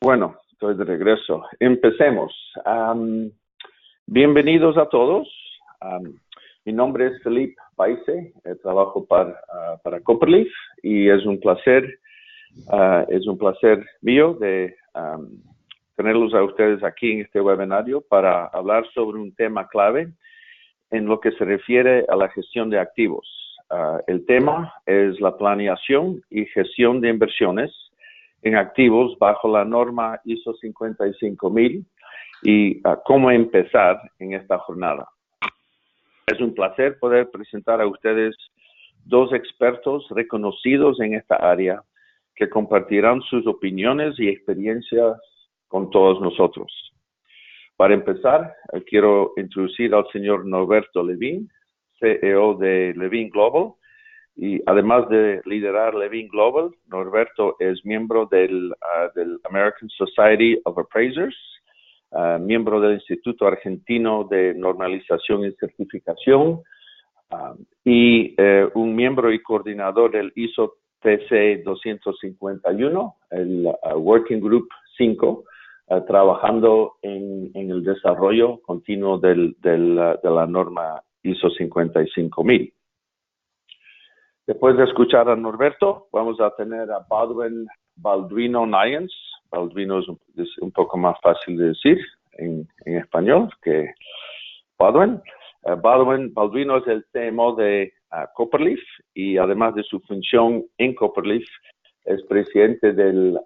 Bueno, estoy de regreso. Empecemos. Bienvenidos a todos. Mi nombre es Felipe Baise, trabajo para Copperleaf y es un placer mío de tenerlos a ustedes aquí en este webinario para hablar sobre un tema clave en lo que se refiere a la gestión de activos. El tema es la planeación y gestión de inversiones en activos bajo la norma ISO 55000 y cómo empezar en esta jornada. Es un placer poder presentar a ustedes dos expertos reconocidos en esta área que compartirán sus opiniones y experiencias con todos nosotros. Para empezar, quiero introducir al señor Norberto Levin, CEO de Levin Global. Y además de liderar Levin Global, Norberto es miembro del American Society of Appraisers, miembro del Instituto Argentino de Normalización y Certificación y un miembro y coordinador del ISO TC 251, el Working Group 5, trabajando en el desarrollo continuo de la norma ISO 55000. Después de escuchar a Norberto, vamos a tener a Balduino Nayens. Balduino es un poco más fácil de decir en español que Baldwin. Balduino es el CMO de Copperleaf y además de su función en Copperleaf, es presidente del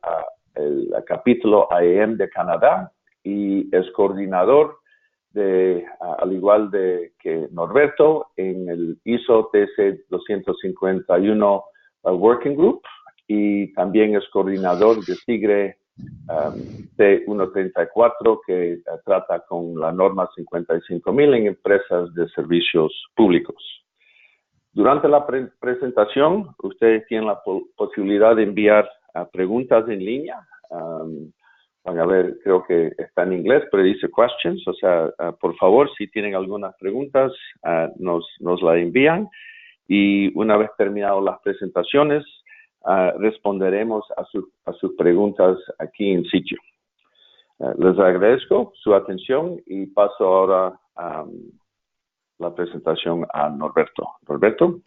el capítulo IAM de Canadá y es coordinador al igual que Norberto, en el ISO TC 251 Working Group y también es coordinador de SIGRE T134 que trata con la norma 55000 en empresas de servicios públicos. Durante la presentación, ustedes tienen la posibilidad de enviar preguntas en línea. Van a ver, creo que está en inglés, pero dice questions, o sea, por favor, si tienen algunas preguntas, nos la envían y una vez terminadas las presentaciones, responderemos a sus preguntas aquí en sitio. Les agradezco su atención y paso ahora la presentación a Norberto. Norberto.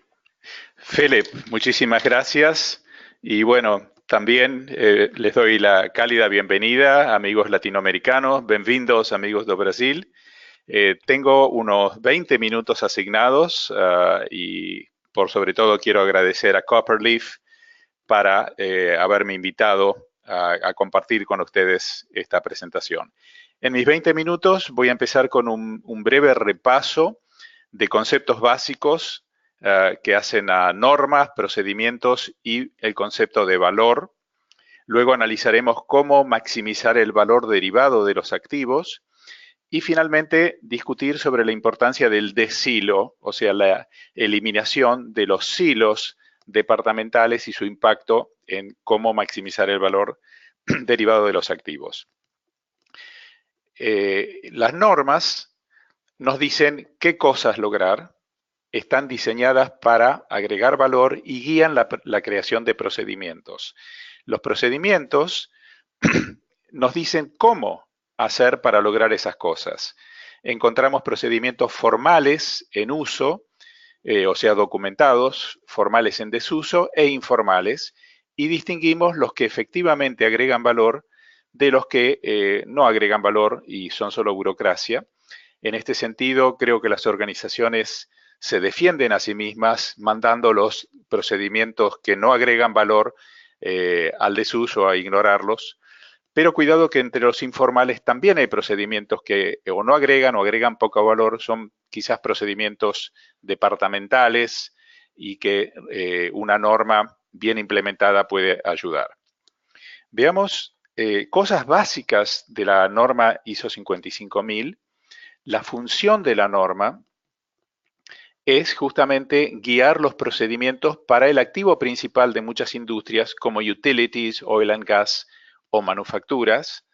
Philip, muchísimas gracias y bueno, también les doy la cálida bienvenida, amigos latinoamericanos, bienvenidos amigos de Brasil. Tengo unos 20 minutos asignados y por sobre todo quiero agradecer a Copperleaf para haberme invitado a compartir con ustedes esta presentación. En mis 20 minutos voy a empezar con un breve repaso de conceptos básicos que hacen a normas, procedimientos y el concepto de valor. Luego analizaremos cómo maximizar el valor derivado de los activos y finalmente discutir sobre la importancia del deshilo, o sea, la eliminación de los silos departamentales y su impacto en cómo maximizar el valor derivado de los activos. Las normas nos dicen qué cosas lograr, están diseñadas para agregar valor y guían la creación de procedimientos. Los procedimientos nos dicen cómo hacer para lograr esas cosas. Encontramos procedimientos formales en uso, o sea, documentados, formales en desuso e informales, y distinguimos los que efectivamente agregan valor de los que no agregan valor y son solo burocracia. En este sentido, creo que las organizaciones se defienden a sí mismas mandando los procedimientos que no agregan valor al desuso, a ignorarlos. Pero cuidado que entre los informales también hay procedimientos que o no agregan o agregan poco valor, son quizás procedimientos departamentales y que una norma bien implementada puede ayudar. Veamos cosas básicas de la norma ISO 55000. La función de la norma es justamente guiar los procedimientos para el activo principal de muchas industrias como utilities, oil and gas o manufacturas.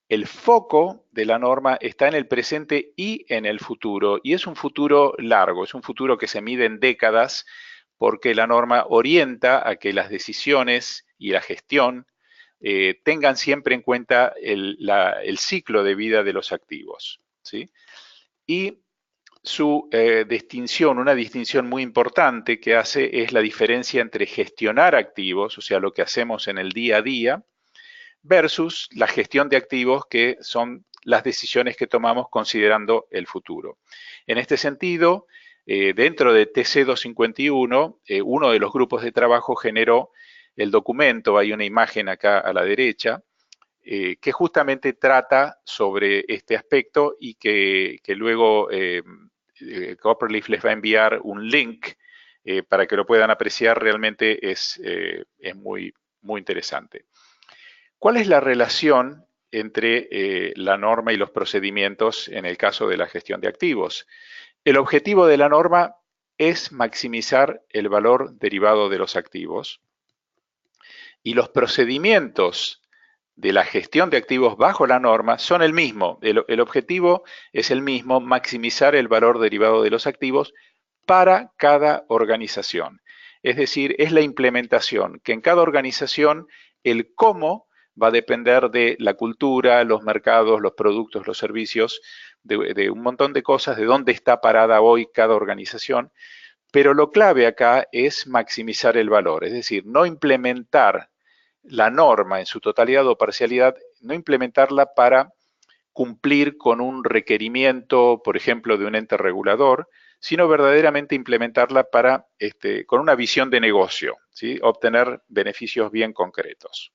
El foco de la norma está en el presente y en el futuro, y es un futuro largo, es un futuro que se mide en décadas porque la norma orienta a que las decisiones y la gestión tengan siempre en cuenta el ciclo de vida de los activos, ¿sí? Y su distinción, una distinción muy importante que hace es la diferencia entre gestionar activos, o sea, lo que hacemos en el día a día, versus la gestión de activos, que son las decisiones que tomamos considerando el futuro. En este sentido, dentro de TC251, uno de los grupos de trabajo generó el documento, hay una imagen acá a la derecha, que justamente trata sobre este aspecto y que luego Copperleaf les va a enviar un link para que lo puedan apreciar. Realmente es muy, muy interesante. ¿Cuál es la relación entre la norma y los procedimientos en el caso de la gestión de activos? El objetivo de la norma es maximizar el valor derivado de los activos, y los procedimientos de la gestión de activos bajo la norma son el mismo. El objetivo es el mismo, maximizar el valor derivado de los activos para cada organización. Es decir, es la implementación, que en cada organización el cómo va a depender de la cultura, los mercados, los productos, los servicios, de un montón de cosas, de dónde está parada hoy cada organización. Pero lo clave acá es maximizar el valor, es decir, no implementar la norma en su totalidad o parcialidad, no implementarla para cumplir con un requerimiento, por ejemplo, de un ente regulador, sino verdaderamente implementarla para, con una visión de negocio, ¿sí? Obtener beneficios bien concretos.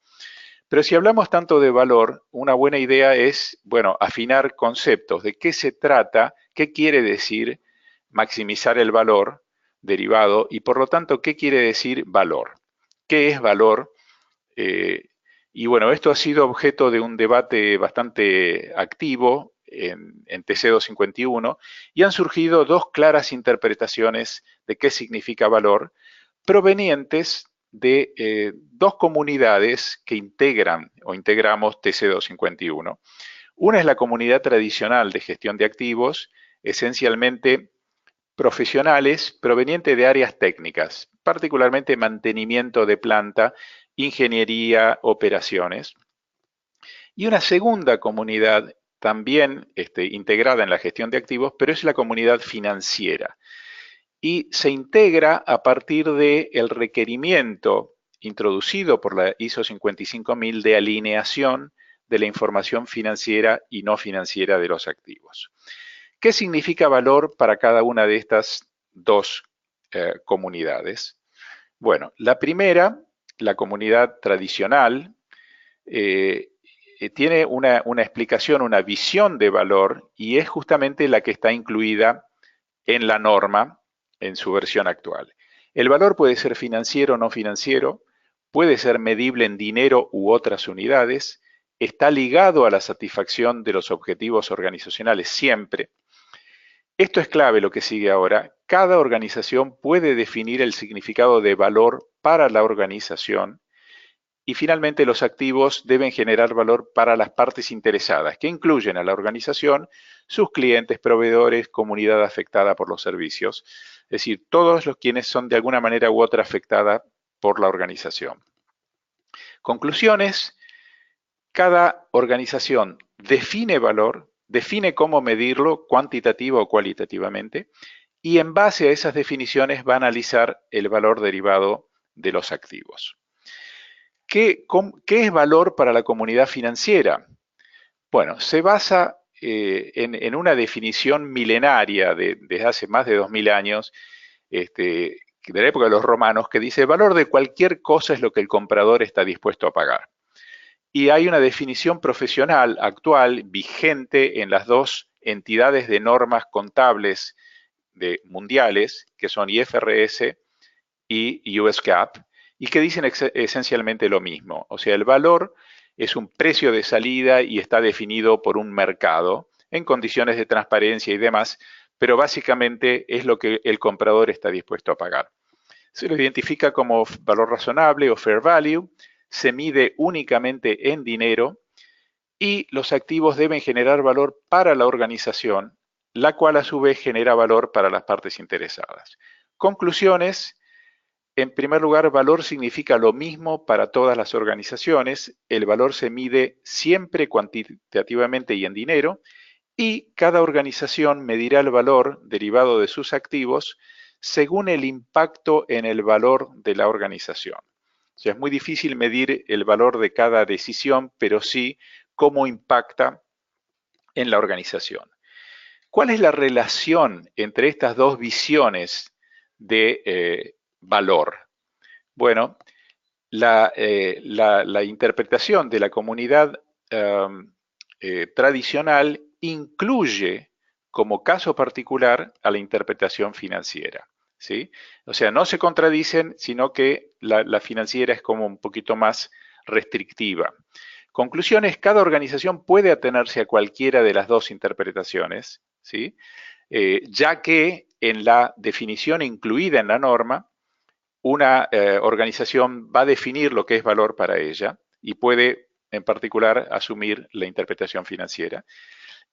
Pero si hablamos tanto de valor, una buena idea es, bueno, afinar conceptos de qué se trata, qué quiere decir maximizar el valor derivado y, por lo tanto, qué quiere decir valor. ¿Qué es valor? Y bueno, esto ha sido objeto de un debate bastante activo en TC251 y han surgido dos claras interpretaciones de qué significa valor, provenientes de dos comunidades que integran o integramos TC251. Una es la comunidad tradicional de gestión de activos, esencialmente profesionales provenientes de áreas técnicas, particularmente mantenimiento de planta, ingeniería, operaciones. Y una segunda comunidad también integrada en la gestión de activos, pero es la comunidad financiera. Y se integra a partir del requerimiento introducido por la ISO 55000 de alineación de la información financiera y no financiera de los activos. ¿Qué significa valor para cada una de estas dos comunidades? Bueno, la primera, la comunidad tradicional, tiene una explicación, una visión de valor, y es justamente la que está incluida en la norma en su versión actual. El valor puede ser financiero o no financiero, puede ser medible en dinero u otras unidades, está ligado a la satisfacción de los objetivos organizacionales siempre. Esto es clave, lo que sigue ahora. Cada organización puede definir el significado de valor para la organización. Y finalmente, los activos deben generar valor para las partes interesadas, que incluyen a la organización, sus clientes, proveedores, comunidad afectada por los servicios, es decir, todos los quienes son de alguna manera u otra afectada por la organización. Conclusiones: cada organización define valor, define cómo medirlo cuantitativa o cualitativamente, y en base a esas definiciones va a analizar el valor derivado de los activos. ¿Qué es valor para la comunidad financiera? Bueno, se basa en una definición milenaria desde hace más de 2000 años, de la época de los romanos, que dice: el valor de cualquier cosa es lo que el comprador está dispuesto a pagar. Y hay una definición profesional actual vigente en las dos entidades de normas contables mundiales, que son IFRS y US GAAP, y que dicen esencialmente lo mismo. O sea, el valor es un precio de salida y está definido por un mercado en condiciones de transparencia y demás, pero básicamente es lo que el comprador está dispuesto a pagar. Se lo identifica como valor razonable o fair value, se mide únicamente en dinero y los activos deben generar valor para la organización, la cual a su vez genera valor para las partes interesadas. Conclusiones: En primer lugar, valor significa lo mismo para todas las organizaciones. El valor se mide siempre cuantitativamente y en dinero, y cada organización medirá el valor derivado de sus activos según el impacto en el valor de la organización. O sea, es muy difícil medir el valor de cada decisión, pero sí cómo impacta en la organización. ¿Cuál es la relación entre estas dos visiones de valor? Bueno, la interpretación de la comunidad tradicional incluye como caso particular a la interpretación financiera, ¿sí? O sea, no se contradicen, sino que la financiera es como un poquito más restrictiva. Conclusiones, cada organización puede atenerse a cualquiera de las dos interpretaciones, ¿sí? Ya que en la definición incluida en la norma, una organización va a definir lo que es valor para ella y puede en particular asumir la interpretación financiera.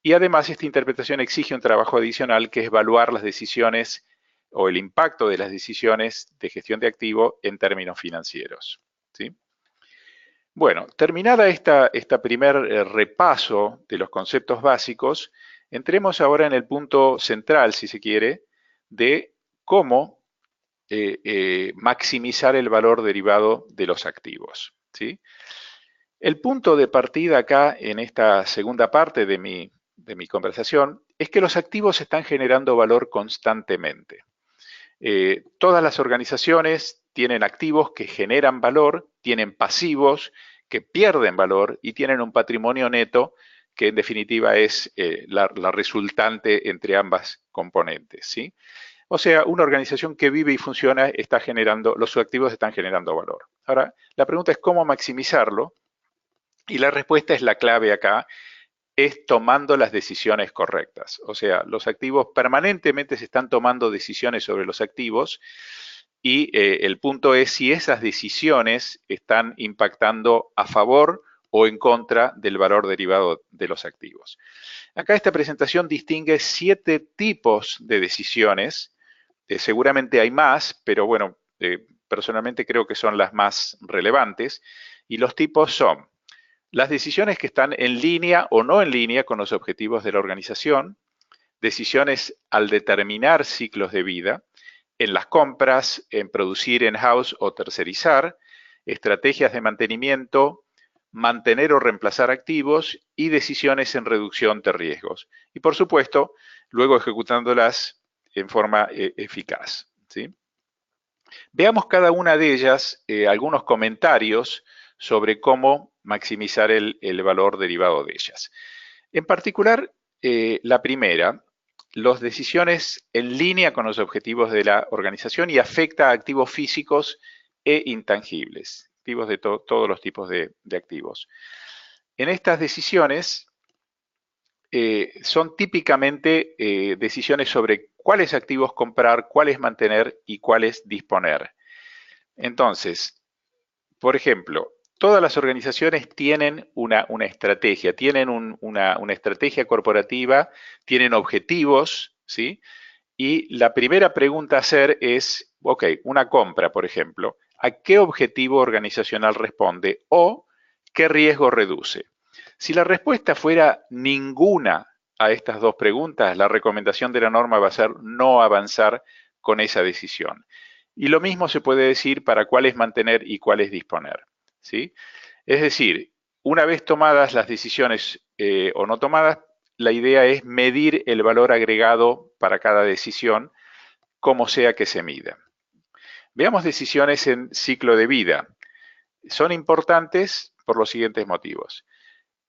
Y además esta interpretación exige un trabajo adicional que es evaluar las decisiones o el impacto de las decisiones de gestión de activo en términos financieros, ¿sí? Bueno, terminada esta primer repaso de los conceptos básicos, entremos ahora en el punto central, si se quiere, de cómo maximizar el valor derivado de los activos, ¿sí? El punto de partida acá en esta segunda parte de mi conversación es que los activos están generando valor constantemente. Todas las organizaciones tienen activos que generan valor, tienen pasivos que pierden valor y tienen un patrimonio neto que en definitiva es la resultante entre ambas componentes, ¿sí? O sea, una organización que vive y funciona está generando, los activos están generando valor. Ahora, la pregunta es cómo maximizarlo, y la respuesta es la clave acá, es tomando las decisiones correctas. O sea, los activos permanentemente se están tomando decisiones sobre los activos y el punto es si esas decisiones están impactando a favor o en contra del valor derivado de los activos. Acá esta presentación distingue 7 tipos de decisiones. Seguramente hay más, pero bueno, personalmente creo que son las más relevantes. Y los tipos son las decisiones que están en línea o no en línea con los objetivos de la organización, decisiones al determinar ciclos de vida, en las compras, en producir in-house o tercerizar, estrategias de mantenimiento, mantener o reemplazar activos y decisiones en reducción de riesgos. Y por supuesto, luego ejecutándolas en forma eficaz, ¿sí? Veamos cada una de ellas, algunos comentarios sobre cómo maximizar el valor derivado de ellas. En particular, la primera, las decisiones en línea con los objetivos de la organización y afecta a activos físicos e intangibles, activos de todos los tipos de activos. En estas decisiones son típicamente decisiones sobre cuáles activos comprar, cuáles mantener y cuáles disponer. Entonces, por ejemplo, todas las organizaciones tienen una estrategia, tienen una estrategia corporativa, tienen objetivos, ¿sí? Y la primera pregunta a hacer es, ok, una compra, por ejemplo, ¿a qué objetivo organizacional responde o qué riesgo reduce? Si la respuesta fuera ninguna a estas dos preguntas, la recomendación de la norma va a ser no avanzar con esa decisión. Y lo mismo se puede decir para cuáles mantener y cuáles disponer, ¿sí? Es decir, una vez tomadas las decisiones o no tomadas, la idea es medir el valor agregado para cada decisión, como sea que se mida. Veamos decisiones en ciclo de vida. Son importantes por los siguientes motivos.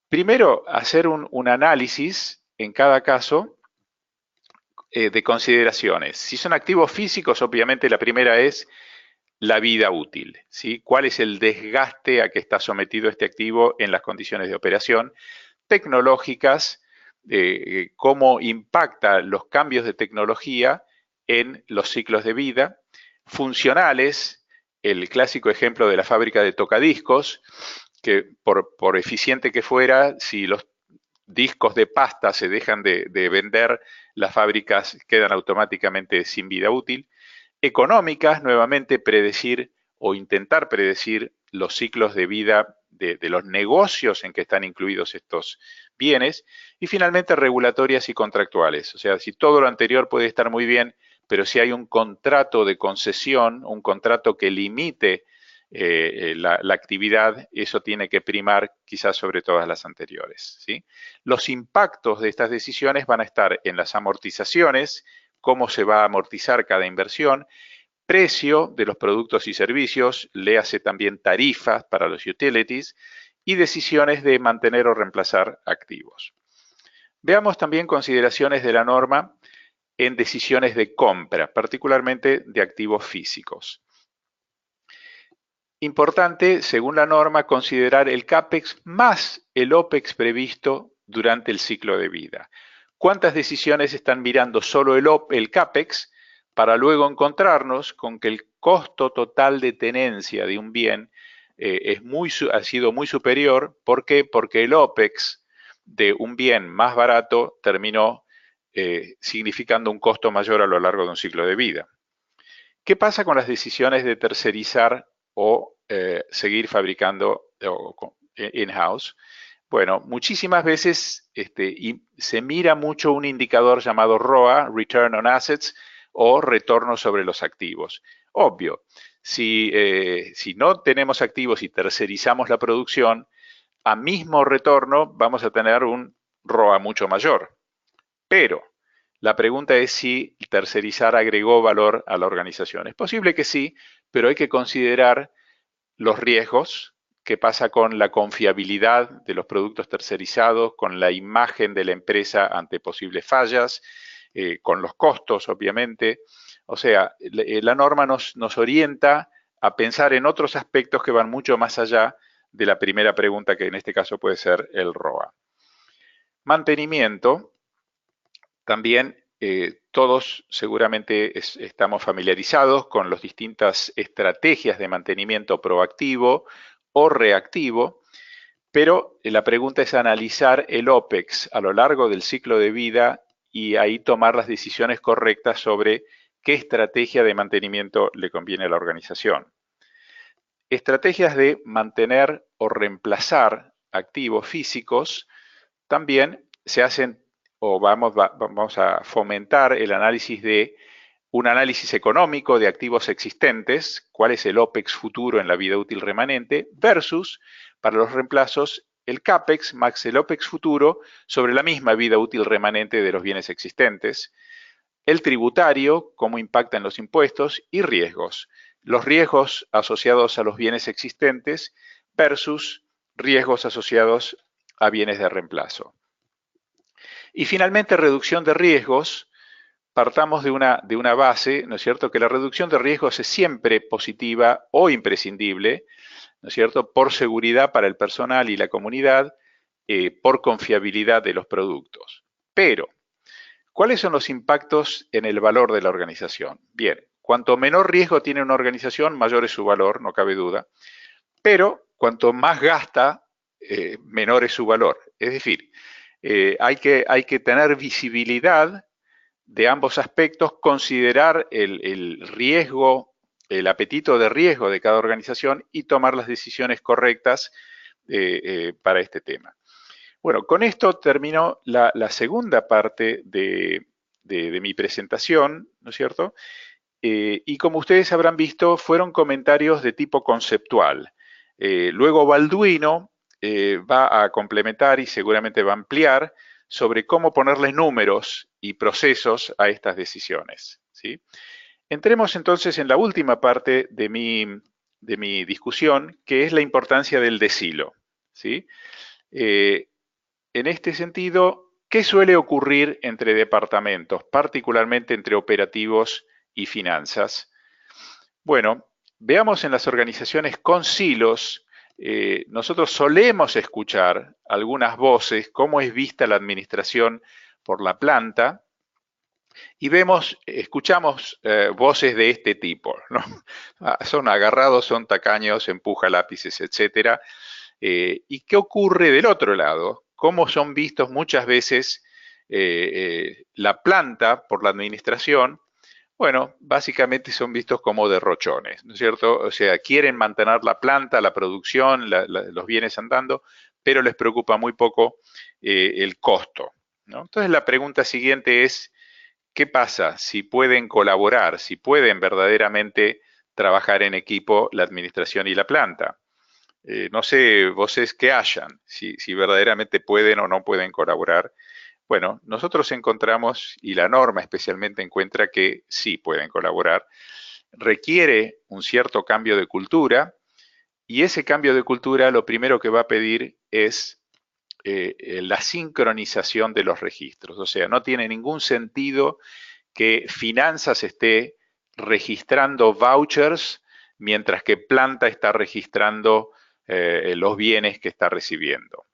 Primero, hacer un análisis en cada caso de consideraciones. Si son activos físicos, obviamente la primera es la vida útil, ¿sí? ¿Cuál es el desgaste a que está sometido este activo en las condiciones de operación? Tecnológicas, cómo impacta los cambios de tecnología en los ciclos de vida. Funcionales, el clásico ejemplo de la fábrica de tocadiscos, que por eficiente que fuera, si los discos de pasta se dejan de vender, las fábricas quedan automáticamente sin vida útil. Económicas, nuevamente predecir o intentar predecir los ciclos de vida de los negocios en que están incluidos estos bienes. Y finalmente regulatorias y contractuales. O sea, si todo lo anterior puede estar muy bien, pero si hay un contrato de concesión, un contrato que limite la actividad, eso tiene que primar quizás sobre todas las anteriores, ¿sí? Los impactos de estas decisiones van a estar en las amortizaciones, cómo se va a amortizar cada inversión, precio de los productos y servicios, léase también tarifas para los utilities, y decisiones de mantener o reemplazar activos. Veamos también consideraciones de la norma en decisiones de compra, particularmente de activos físicos. Importante, según la norma, considerar el CAPEX más el OPEX previsto durante el ciclo de vida. ¿Cuántas decisiones están mirando solo el CAPEX para luego encontrarnos con que el costo total de tenencia de un bien ha sido muy superior? ¿Por qué? Porque el OPEX de un bien más barato terminó significando un costo mayor a lo largo de un ciclo de vida. ¿Qué pasa con las decisiones de tercerizar o seguir fabricando in-house? Bueno, muchísimas veces se mira mucho un indicador llamado ROA, Return on Assets, o retorno sobre los activos. Obvio, si no tenemos activos y tercerizamos la producción, a mismo retorno vamos a tener un ROA mucho mayor. Pero la pregunta es si tercerizar agregó valor a la organización. Es posible que sí, pero hay que considerar los riesgos, qué pasa con la confiabilidad de los productos tercerizados, con la imagen de la empresa ante posibles fallas, con los costos, obviamente. O sea, la norma nos orienta a pensar en otros aspectos que van mucho más allá de la primera pregunta, que en este caso puede ser el ROA. Mantenimiento. También todos seguramente estamos familiarizados con las distintas estrategias de mantenimiento proactivo o reactivo, pero la pregunta es analizar el OPEX a lo largo del ciclo de vida y ahí tomar las decisiones correctas sobre qué estrategia de mantenimiento le conviene a la organización. Estrategias de mantener o reemplazar activos físicos también se hacen o vamos a fomentar el análisis de un análisis económico de activos existentes, cuál es el OPEX futuro en la vida útil remanente, versus, para los reemplazos, el CAPEX más el OPEX futuro sobre la misma vida útil remanente de los bienes existentes, el tributario, cómo impactan los impuestos, y riesgos. Los riesgos asociados a los bienes existentes versus riesgos asociados a bienes de reemplazo. Y finalmente, reducción de riesgos. Partamos de una base, ¿no es cierto?, que la reducción de riesgos es siempre positiva o imprescindible, ¿no es cierto?, por seguridad para el personal y la comunidad, por confiabilidad de los productos. Pero, ¿cuáles son los impactos en el valor de la organización? Bien, cuanto menor riesgo tiene una organización, mayor es su valor, no cabe duda, pero cuanto más gasta, menor es su valor. Es decir, hay que tener visibilidad de ambos aspectos, considerar el riesgo, el apetito de riesgo de cada organización y tomar las decisiones correctas para este tema. Bueno, con esto termino la segunda parte de mi presentación, ¿no es cierto? Y como ustedes habrán visto, fueron comentarios de tipo conceptual. Luego Balduino va a complementar y seguramente va a ampliar sobre cómo ponerle números y procesos a estas decisiones, ¿sí? Entremos entonces en la última parte de mi discusión, que es la importancia del decilo, ¿sí? En este sentido, ¿qué suele ocurrir entre departamentos, particularmente entre operativos y finanzas? Bueno, veamos en las organizaciones con silos. Nosotros solemos escuchar algunas voces, cómo es vista la administración por la planta, y escuchamos voces de este tipo, ¿no? Son agarrados, son tacaños, empuja lápices, etcétera. ¿Y qué ocurre del otro lado? ¿Cómo son vistos muchas veces la planta por la administración? Bueno, básicamente son vistos como derrochones, ¿no es cierto? O sea, quieren mantener la planta, la producción, los bienes andando, pero les preocupa muy poco el costo, ¿no? Entonces la pregunta siguiente es, ¿qué pasa si pueden colaborar, si pueden verdaderamente trabajar en equipo la administración y la planta? No sé, voces que hayan, si verdaderamente pueden o no pueden colaborar. Bueno, nosotros encontramos, y la norma especialmente encuentra que sí pueden colaborar, requiere un cierto cambio de cultura, y ese cambio de cultura lo primero que va a pedir es la sincronización de los registros. O sea, no tiene ningún sentido que finanzas esté registrando vouchers mientras que planta está registrando los bienes que está recibiendo.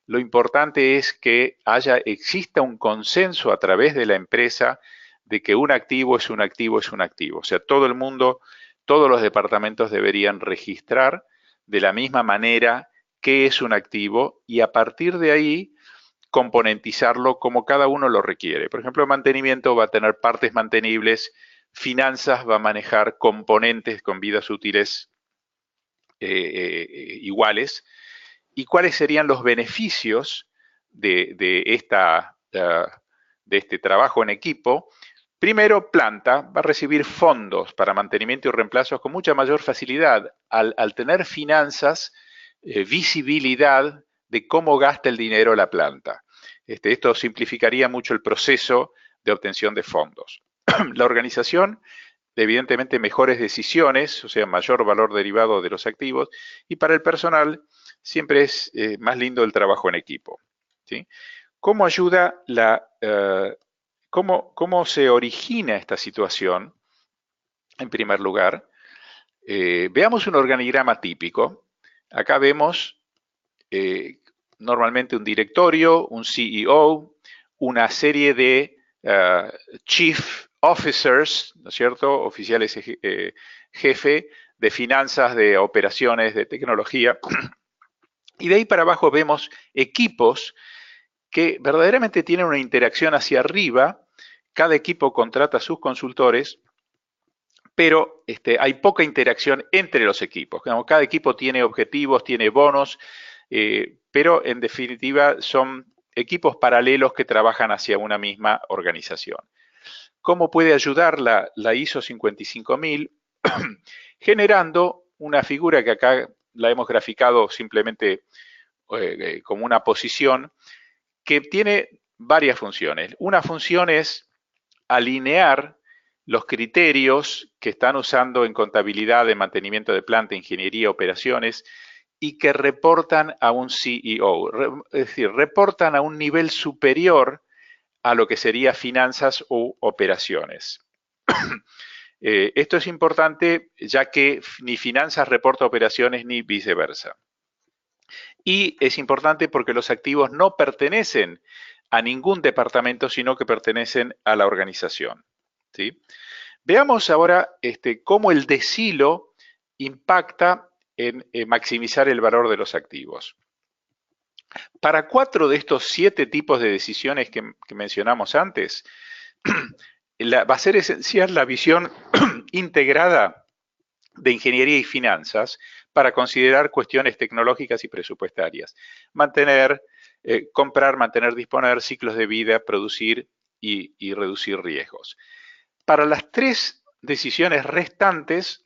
Lo importante es que exista un consenso a través de la empresa de que un activo es un activo es un activo. O sea, todo el mundo, todos los departamentos deberían registrar de la misma manera qué es un activo y a partir de ahí componentizarlo como cada uno lo requiere. Por ejemplo, mantenimiento va a tener partes mantenibles, finanzas va a manejar componentes con vidas útiles iguales. ¿Y cuáles serían los beneficios de este trabajo en equipo? Primero, planta va a recibir fondos para mantenimiento y reemplazos con mucha mayor facilidad. Al tener finanzas, visibilidad de cómo gasta el dinero la planta. Esto simplificaría mucho el proceso de obtención de fondos. La organización, evidentemente, mejores decisiones, o sea, mayor valor derivado de los activos, y para el personal siempre es más lindo el trabajo en equipo, ¿sí? ¿Cómo ayuda cómo se origina esta situación? En primer lugar, veamos un organigrama típico. Acá vemos normalmente un directorio, un CEO, una serie de chief officers, ¿no es cierto? Oficiales jefe de finanzas, de operaciones, de tecnología. Y de ahí para abajo vemos equipos que verdaderamente tienen una interacción hacia arriba. Cada equipo contrata a sus consultores, pero hay poca interacción entre los equipos. Cada equipo tiene objetivos, tiene bonos, pero en definitiva son equipos paralelos que trabajan hacia una misma organización. ¿Cómo puede ayudar la ISO 55000? Generando una figura que acá la hemos graficado simplemente como una posición que tiene varias funciones. Una función es alinear los criterios que están usando en contabilidad de mantenimiento de planta, ingeniería, operaciones, y que reportan a un CEO, es decir, reportan a un nivel superior a lo que sería finanzas u operaciones. Esto es importante ya que ni finanzas reporta operaciones ni viceversa. Y es importante porque los activos no pertenecen a ningún departamento, sino que pertenecen a la organización, ¿sí? Veamos ahora cómo el deshilo impacta en maximizar el valor de los activos. Para 4 de estos 7 tipos de decisiones que mencionamos antes, va a ser esencial la visión integrada de ingeniería y finanzas para considerar cuestiones tecnológicas y presupuestarias. Comprar, mantener, disponer, ciclos de vida, producir y reducir riesgos. Para las 3 decisiones restantes,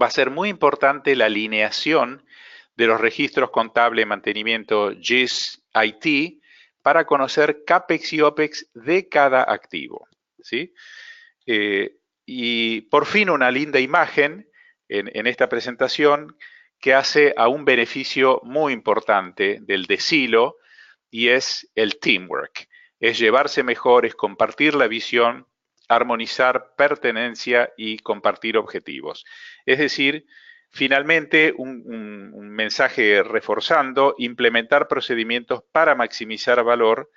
va a ser muy importante la alineación de los registros contable, mantenimiento, GIS, IT, para conocer CAPEX y OPEX de cada activo, ¿sí? Y por fin una linda imagen en esta presentación que hace a un beneficio muy importante del deshilo y es el teamwork. Es llevarse mejor, es compartir la visión, armonizar pertenencia y compartir objetivos. Es decir, finalmente un mensaje reforzando, implementar procedimientos para maximizar valor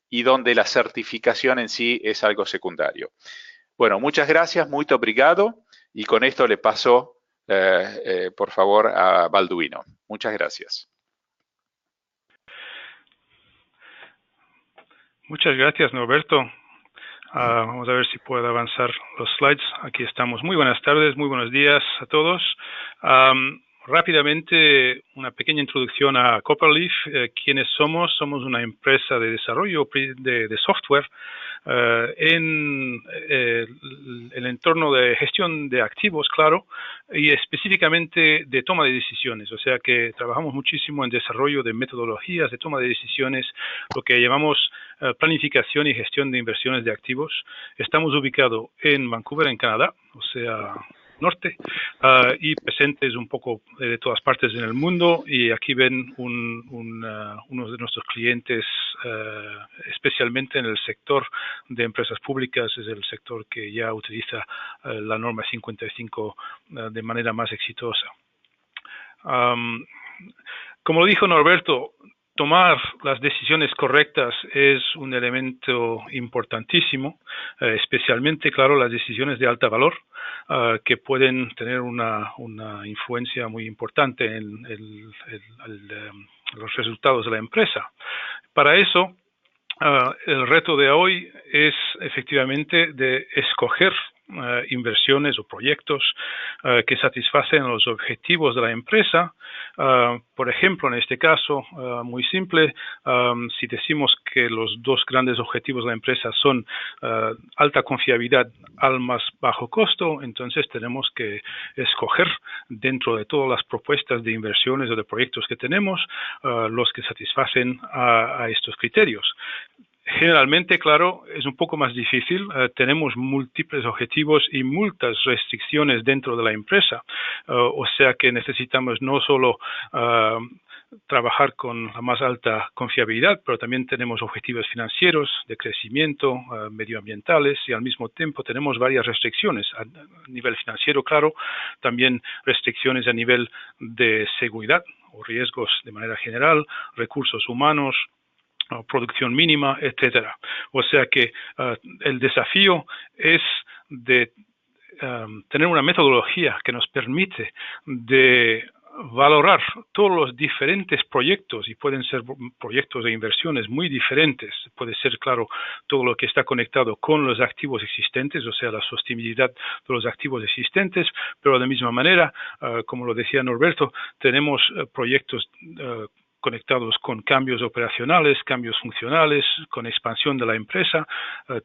y donde la certificación en sí es algo secundario. Bueno, muchas gracias, muito obrigado, y con esto le paso, por favor, a Balduino. Muchas gracias. Muchas gracias, Norberto. Vamos a ver si puedo avanzar los slides. Aquí estamos. Muy buenas tardes, muy buenos días a todos. Rápidamente, una pequeña introducción a Copperleaf. ¿Quiénes somos? Somos una empresa de desarrollo de software en el entorno de gestión de activos, claro, y específicamente de toma de decisiones. O sea que trabajamos muchísimo en desarrollo de metodologías de toma de decisiones, lo que llamamos planificación y gestión de inversiones de activos. Estamos ubicados en Vancouver, en Canadá, o sea, norte, y presentes un poco de todas partes en el mundo. Y aquí ven uno de nuestros clientes, especialmente en el sector de empresas públicas. Es el sector que ya utiliza la norma 55 de manera más exitosa. Como dijo Norberto, tomar las decisiones correctas es un elemento importantísimo, especialmente, claro, las decisiones de alto valor, que pueden tener una influencia muy importante en los resultados de la empresa. Para eso, el reto de hoy es efectivamente de escoger inversiones o proyectos que satisfacen los objetivos de la empresa. Por ejemplo, en este caso, muy simple, si decimos que los dos grandes objetivos de la empresa son alta confiabilidad al más bajo costo, entonces tenemos que escoger dentro de todas las propuestas de inversiones o de proyectos que tenemos los que satisfacen a estos criterios. Generalmente, claro, es un poco más difícil. Tenemos múltiples objetivos y muchas restricciones dentro de la empresa. O sea que necesitamos no solo trabajar con la más alta confiabilidad, pero también tenemos objetivos financieros, de crecimiento, medioambientales, y al mismo tiempo tenemos varias restricciones a nivel financiero, claro, también restricciones a nivel de seguridad o riesgos de manera general, recursos humanos, producción mínima, etcétera. O sea que el desafío es de tener una metodología que nos permite de valorar todos los diferentes proyectos, y pueden ser proyectos de inversiones muy diferentes. Puede ser, claro, todo lo que está conectado con los activos existentes, o sea, la sostenibilidad de los activos existentes, pero de la misma manera, como lo decía Norberto, tenemos proyectos conectados con cambios operacionales, cambios funcionales, con expansión de la empresa.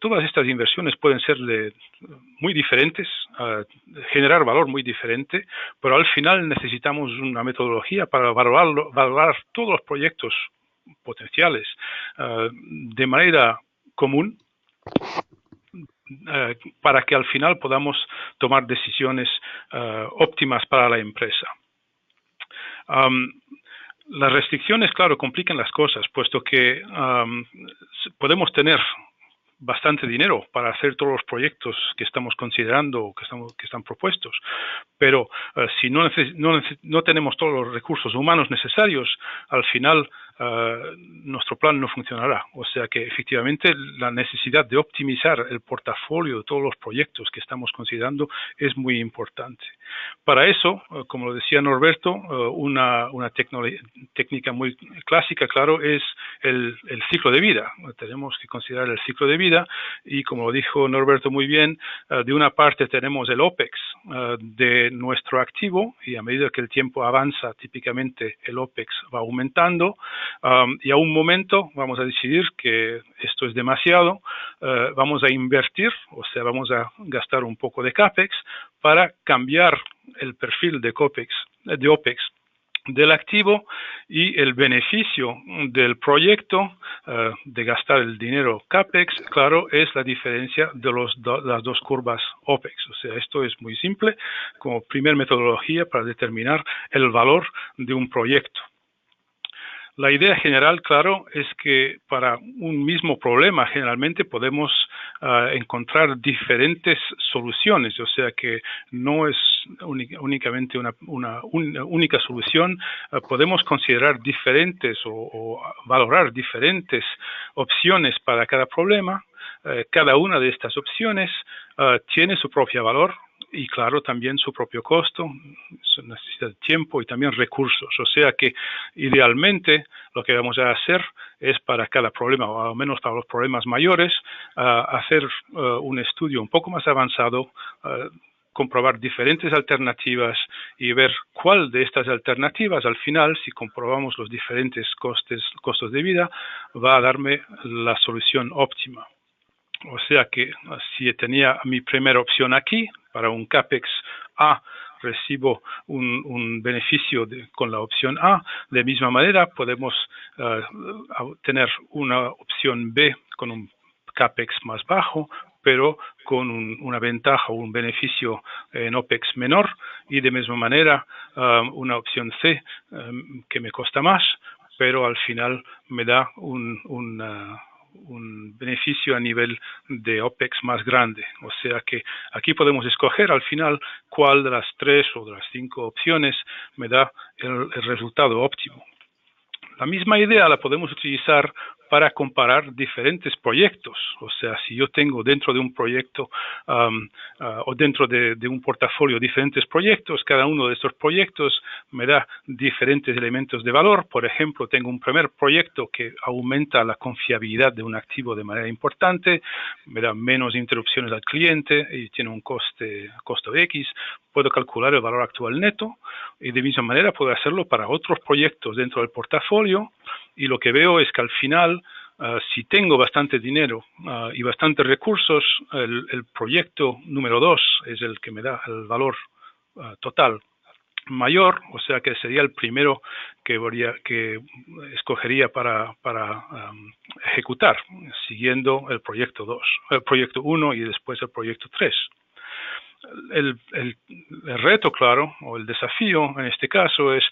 Todas estas inversiones pueden ser muy diferentes, generar valor muy diferente, pero al final necesitamos una metodología para valorar todos los proyectos potenciales de manera común, para que al final podamos tomar decisiones óptimas para la empresa. Las restricciones, claro, complican las cosas, puesto que podemos tener bastante dinero para hacer todos los proyectos que estamos considerando o que están propuestos, pero si no tenemos todos los recursos humanos necesarios, al final nuestro plan no funcionará. O sea que efectivamente la necesidad de optimizar el portafolio de todos los proyectos que estamos considerando es muy importante. Para eso, como lo decía Norberto, una técnica muy clásica, claro, es el ciclo de vida. Tenemos que considerar el ciclo de vida y, como lo dijo Norberto muy bien, de una parte tenemos el OPEX de nuestro activo, y a medida que el tiempo avanza, típicamente el OPEX va aumentando, y a un momento vamos a decidir que esto es demasiado, vamos a invertir, o sea, vamos a gastar un poco de CAPEX para cambiar el perfil de OPEX del activo, y el beneficio del proyecto de gastar el dinero CAPEX, claro, es la diferencia de las dos curvas OPEX. O sea, esto es muy simple como primer metodología para determinar el valor de un proyecto. La idea general, claro, es que para un mismo problema generalmente podemos encontrar diferentes soluciones, o sea que no es únicamente una única solución. Podemos considerar diferentes o valorar diferentes opciones para cada problema. Cada una de estas opciones tiene su propio valor y, claro, también su propio costo, necesita tiempo y también recursos. O sea que, idealmente, lo que vamos a hacer es para cada problema, o al menos para los problemas mayores, hacer un estudio un poco más avanzado, comprobar diferentes alternativas y ver cuál de estas alternativas, al final, si comprobamos los diferentes costos de vida, va a darme la solución óptima. O sea que si tenía mi primera opción aquí, para un CAPEX A, recibo un beneficio con la opción A. De misma manera, podemos tener una opción B con un CAPEX más bajo, pero con una ventaja o un beneficio en OPEX menor, y de misma manera una opción C que me cuesta más, pero al final me da un beneficio a nivel de OPEX más grande. O sea que aquí podemos escoger al final cuál de las 3 o de las 5 opciones me da el resultado óptimo. La misma idea la podemos utilizar para comparar diferentes proyectos. O sea, si yo tengo dentro de un proyecto o dentro de un portafolio diferentes proyectos, cada uno de estos proyectos me da diferentes elementos de valor. Por ejemplo, tengo un primer proyecto que aumenta la confiabilidad de un activo de manera importante, me da menos interrupciones al cliente y tiene un costo X. Puedo calcular el valor actual neto y de misma manera puedo hacerlo para otros proyectos dentro del portafolio, y lo que veo es que al final, si tengo bastante dinero y bastantes recursos, el proyecto número 2 es el que me da el valor total mayor, o sea que sería el primero que escogería para ejecutar, siguiendo el proyecto 2, el proyecto 1 y después el proyecto 3. El reto, claro, o el desafío en este caso es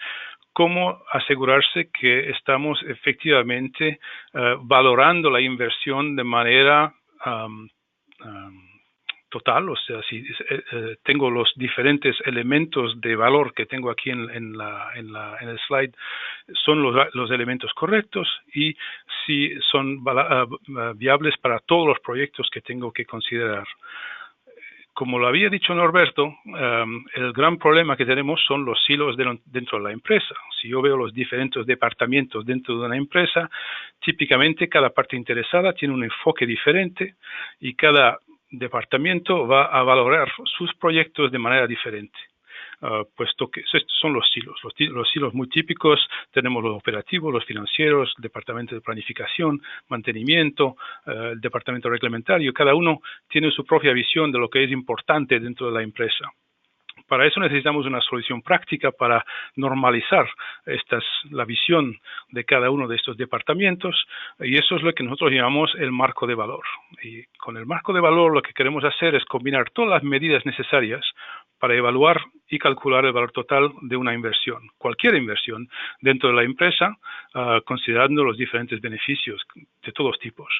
cómo asegurarse que estamos efectivamente valorando la inversión de manera total. O sea, si tengo los diferentes elementos de valor que tengo aquí en el slide, son los elementos correctos y si son viables para todos los proyectos que tengo que considerar. Como lo había dicho Norberto, el gran problema que tenemos son los silos dentro de la empresa. Si yo veo los diferentes departamentos dentro de una empresa, típicamente cada parte interesada tiene un enfoque diferente y cada departamento va a valorar sus proyectos de manera diferente. Puesto que estos son los silos. Los silos muy típicos, tenemos los operativos, los financieros, el departamento de planificación, mantenimiento, el departamento reglamentario. Cada uno tiene su propia visión de lo que es importante dentro de la empresa. Para eso necesitamos una solución práctica para normalizar la visión de cada uno de estos departamentos, y eso es lo que nosotros llamamos el marco de valor. Y con el marco de valor lo que queremos hacer es combinar todas las medidas necesarias para evaluar y calcular el valor total de una inversión, cualquier inversión dentro de la empresa, considerando los diferentes beneficios de todos tipos.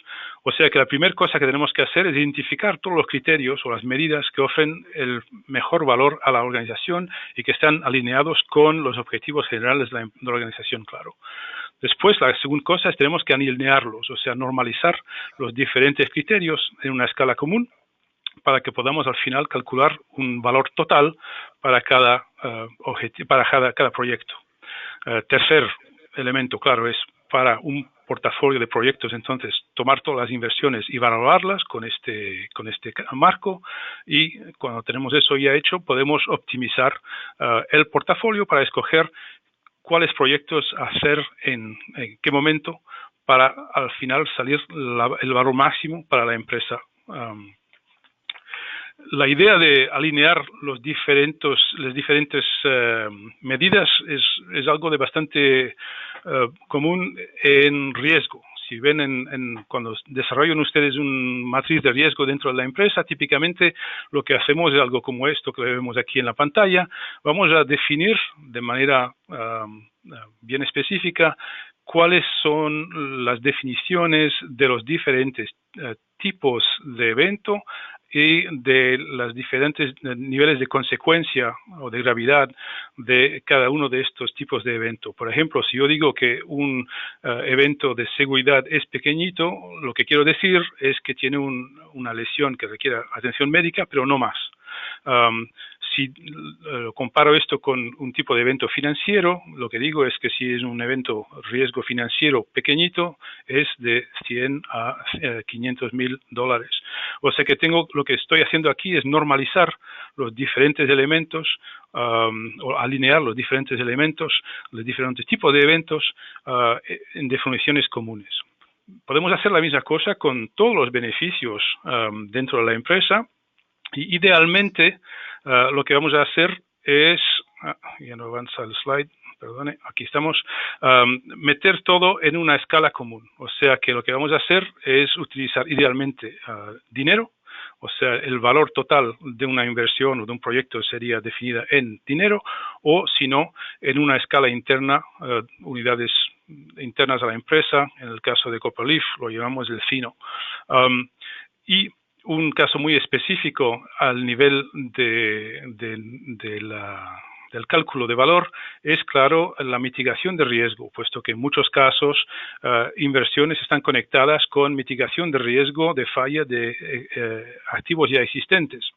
O sea que la primera cosa que tenemos que hacer es identificar todos los criterios o las medidas que ofrecen el mejor valor a la organización y que están alineados con los objetivos generales de la organización, claro. Después, la segunda cosa es tenemos que alinearlos, o sea, normalizar los diferentes criterios en una escala común, para que podamos al final calcular un valor total para cada proyecto. Tercer elemento, claro, es para un portafolio de proyectos, entonces tomar todas las inversiones y valorarlas con este marco, y cuando tenemos eso ya hecho podemos optimizar el portafolio para escoger cuáles proyectos hacer en qué momento para al final salir el valor máximo para la empresa. La idea de alinear las diferentes medidas es algo de bastante común en riesgo. Si ven cuando desarrollan ustedes una matriz de riesgo dentro de la empresa, típicamente lo que hacemos es algo como esto que vemos aquí en la pantalla. Vamos a definir de manera bien específica cuáles son las definiciones de los diferentes tipos de evento y de los diferentes niveles de consecuencia o de gravedad de cada uno de estos tipos de evento. Por ejemplo, si yo digo que un evento de seguridad es pequeñito, lo que quiero decir es que tiene una lesión que requiere atención médica, pero no más. si comparo esto con un tipo de evento financiero, lo que digo es que si es un evento riesgo financiero pequeñito, es de 100 a $500,000. O sea que lo que estoy haciendo aquí es normalizar los diferentes elementos, o alinear los diferentes elementos, los diferentes tipos de eventos en definiciones comunes. Podemos hacer la misma cosa con todos los beneficios dentro de la empresa, y idealmente lo que vamos a hacer es, ya no avanza el slide, perdone, aquí estamos, meter todo en una escala común. O sea que lo que vamos a hacer es utilizar idealmente dinero, o sea, el valor total de una inversión o de un proyecto sería definida en dinero, o si no, en una escala interna, unidades internas a la empresa. En el caso de Copperleaf lo llamamos el FINO. Y un caso muy específico al nivel del cálculo de valor es, claro, la mitigación de riesgo, puesto que en muchos casos inversiones están conectadas con mitigación de riesgo de falla de activos ya existentes.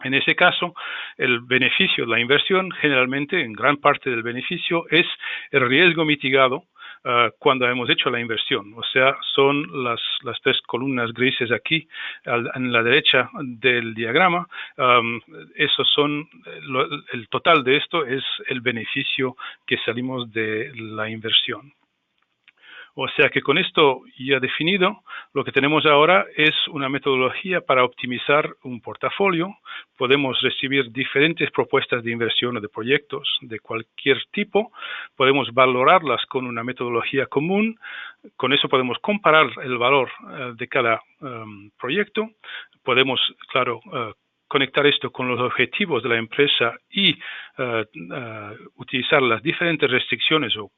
En ese caso, el beneficio de la inversión, generalmente, en gran parte del beneficio, es el riesgo mitigado cuando hemos hecho la inversión. O sea, son las tres columnas grises aquí, en la derecha del diagrama. Esos son, el total de esto es el beneficio que salimos de la inversión. O sea que con esto ya definido, lo que tenemos ahora es una metodología para optimizar un portafolio. Podemos recibir diferentes propuestas de inversión o de proyectos de cualquier tipo. Podemos valorarlas con una metodología común. Con eso podemos comparar el valor de cada proyecto. Podemos, claro, conectar esto con los objetivos de la empresa y utilizar las diferentes restricciones o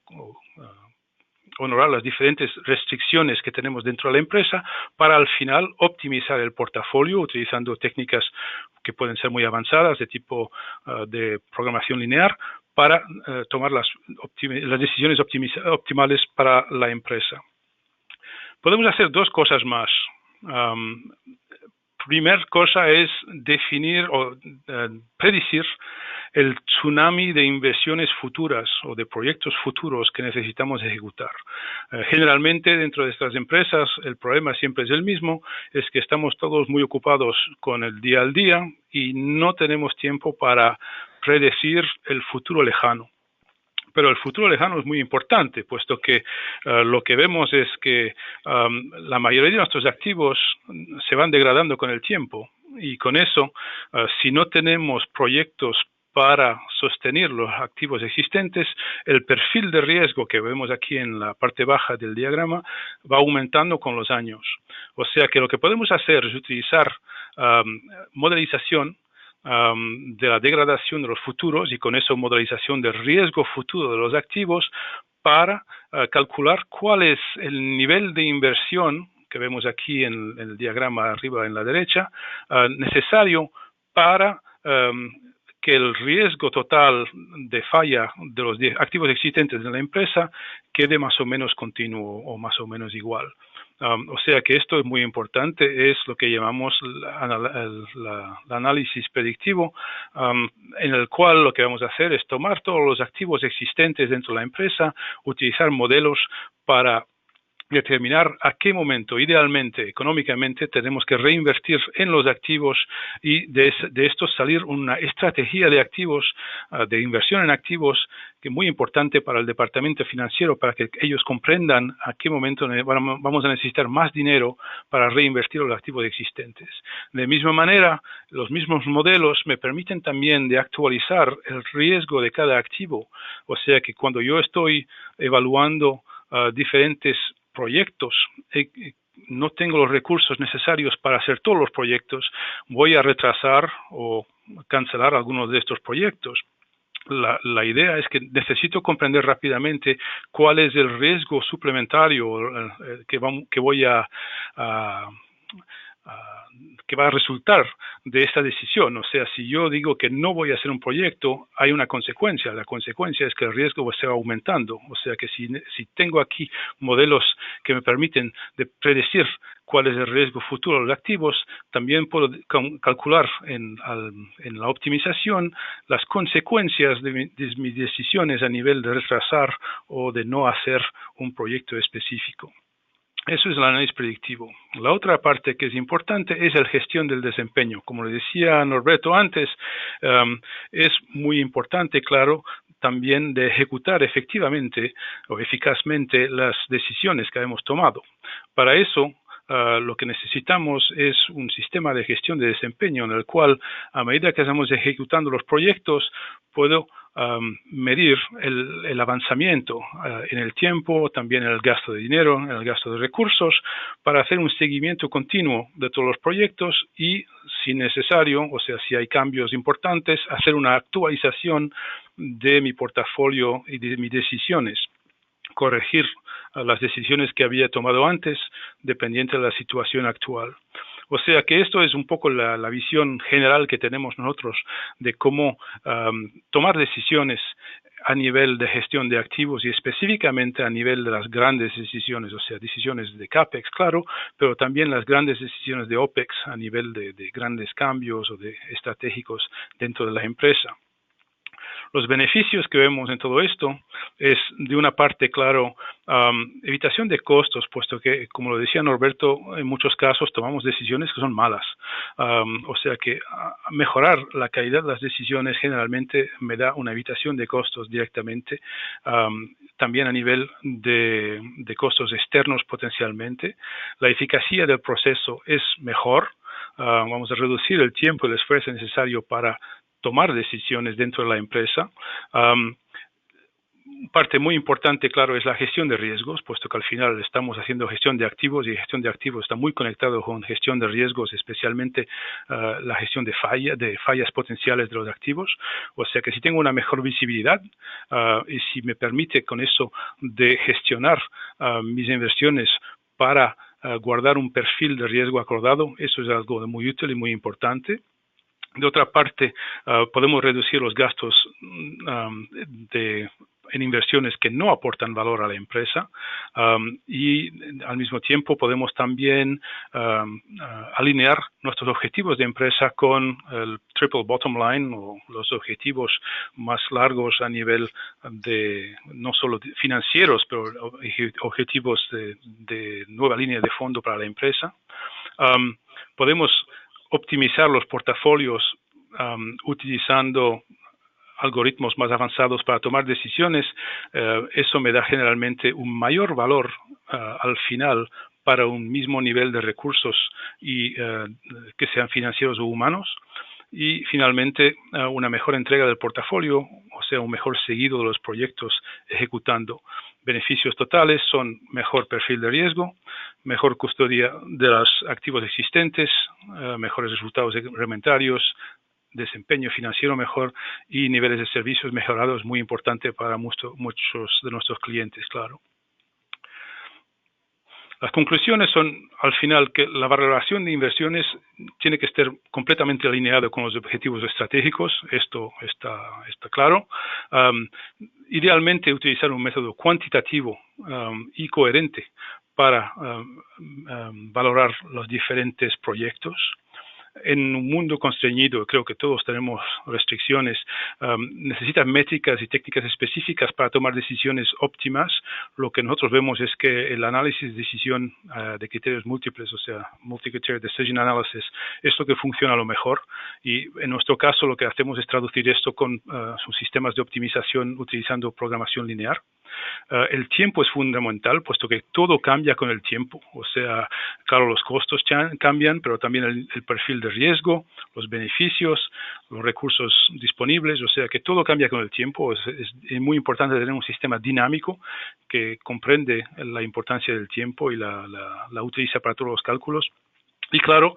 honorar las diferentes restricciones que tenemos dentro de la empresa para al final optimizar el portafolio utilizando técnicas que pueden ser muy avanzadas de tipo de programación lineal para tomar las decisiones optimales para la empresa. Podemos hacer dos cosas más. Primera cosa es definir o predecir el tsunami de inversiones futuras o de proyectos futuros que necesitamos ejecutar. Generalmente dentro de estas empresas el problema siempre es el mismo, es que estamos todos muy ocupados con el día al día y no tenemos tiempo para predecir el futuro lejano. Pero el futuro lejano es muy importante, puesto que lo que vemos es que la mayoría de nuestros activos se van degradando con el tiempo y con eso, si no tenemos proyectos para sostener los activos existentes, el perfil de riesgo que vemos aquí en la parte baja del diagrama va aumentando con los años. O sea que lo que podemos hacer es utilizar modelización de la degradación de los futuros y con eso modelización del riesgo futuro de los activos para calcular cuál es el nivel de inversión que vemos aquí en el diagrama arriba en la derecha necesario para que el riesgo total de falla de los activos existentes de la empresa quede más o menos continuo o más o menos igual. O sea que esto es muy importante, es lo que llamamos el análisis predictivo, en el cual lo que vamos a hacer es tomar todos los activos existentes dentro de la empresa, utilizar modelos para determinar a qué momento, idealmente, económicamente, tenemos que reinvertir en los activos y de esto salir una estrategia de activos, de inversión en activos, que es muy importante para el departamento financiero, para que ellos comprendan a qué momento vamos a necesitar más dinero para reinvertir los activos existentes. De misma manera, los mismos modelos me permiten también de actualizar el riesgo de cada activo. O sea que cuando yo estoy evaluando diferentes proyectos, no tengo los recursos necesarios para hacer todos los proyectos, voy a retrasar o cancelar algunos de estos proyectos. La idea es que necesito comprender rápidamente cuál es el riesgo suplementario que que va a resultar de esta decisión. O sea, si yo digo que no voy a hacer un proyecto, hay una consecuencia. La consecuencia es que el riesgo va a estar aumentando. O sea que si tengo aquí modelos que me permiten de predecir cuál es el riesgo futuro de los activos, también puedo calcular en la optimización las consecuencias de mis decisiones a nivel de retrasar o de no hacer un proyecto específico. Eso es el análisis predictivo. La otra parte que es importante es la gestión del desempeño. Como le decía Norberto antes, es muy importante, claro, también de ejecutar efectivamente o eficazmente las decisiones que hemos tomado. Para eso, lo que necesitamos es un sistema de gestión de desempeño en el cual, a medida que estamos ejecutando los proyectos, puedo medir el avanzamiento en el tiempo, también en el gasto de dinero, en el gasto de recursos, para hacer un seguimiento continuo de todos los proyectos y, si necesario, o sea, si hay cambios importantes, hacer una actualización de mi portafolio y de mis decisiones, corregir las decisiones que había tomado antes, dependiente de la situación actual. O sea que esto es un poco la visión general que tenemos nosotros de cómo tomar decisiones a nivel de gestión de activos y específicamente a nivel de las grandes decisiones, o sea, decisiones de CAPEX, claro, pero también las grandes decisiones de OPEX a nivel de grandes cambios o de estratégicos dentro de la empresa. Los beneficios que vemos en todo esto es, de una parte, claro, evitación de costos, puesto que, como lo decía Norberto, en muchos casos tomamos decisiones que son malas. O sea que mejorar la calidad de las decisiones generalmente me da una evitación de costos directamente, también a nivel de costos externos potencialmente. La eficacia del proceso es mejor. Vamos a reducir el tiempo y el esfuerzo necesario para tomar decisiones dentro de la empresa. Parte muy importante, claro, es la gestión de riesgos, puesto que al final estamos haciendo gestión de activos y gestión de activos está muy conectado con gestión de riesgos, especialmente la gestión de fallas potenciales de los activos. O sea que si tengo una mejor visibilidad y si me permite con eso de gestionar mis inversiones para guardar un perfil de riesgo acordado, eso es algo muy útil y muy importante. De otra parte, podemos reducir los gastos en inversiones que no aportan valor a la empresa y al mismo tiempo podemos también alinear nuestros objetivos de empresa con el triple bottom line o los objetivos más largos a nivel de no solo financieros, pero objetivos de nueva línea de fondo para la empresa. Podemos optimizar los portafolios utilizando algoritmos más avanzados para tomar decisiones. Eso me da generalmente un mayor valor al final para un mismo nivel de recursos y que sean financieros o humanos. Y finalmente una mejor entrega del portafolio, o sea, un mejor seguido de los proyectos ejecutando. Beneficios totales son mejor perfil de riesgo, mejor custodia de los activos existentes, mejores resultados reglamentarios, desempeño financiero mejor y niveles de servicios mejorados, muy importante para muchos de nuestros clientes, claro. Las conclusiones son, al final, que la valoración de inversiones tiene que estar completamente alineada con los objetivos estratégicos. Esto está claro. Idealmente, utilizar un método cuantitativo y coherente para valorar los diferentes proyectos. En un mundo constreñido, creo que todos tenemos restricciones, necesitan métricas y técnicas específicas para tomar decisiones óptimas. Lo que nosotros vemos es que el análisis de decisión de criterios múltiples, o sea, Multi-Criteria Decision Analysis, es lo que funciona a lo mejor. Y en nuestro caso lo que hacemos es traducir esto con sus sistemas de optimización utilizando programación lineal. El tiempo es fundamental, puesto que todo cambia con el tiempo. O sea, claro, los costos cambian, pero también el perfil de riesgo, los beneficios, los recursos disponibles. O sea, que todo cambia con el tiempo. Es muy importante tener un sistema dinámico que comprende la importancia del tiempo y la utiliza para todos los cálculos. Y claro,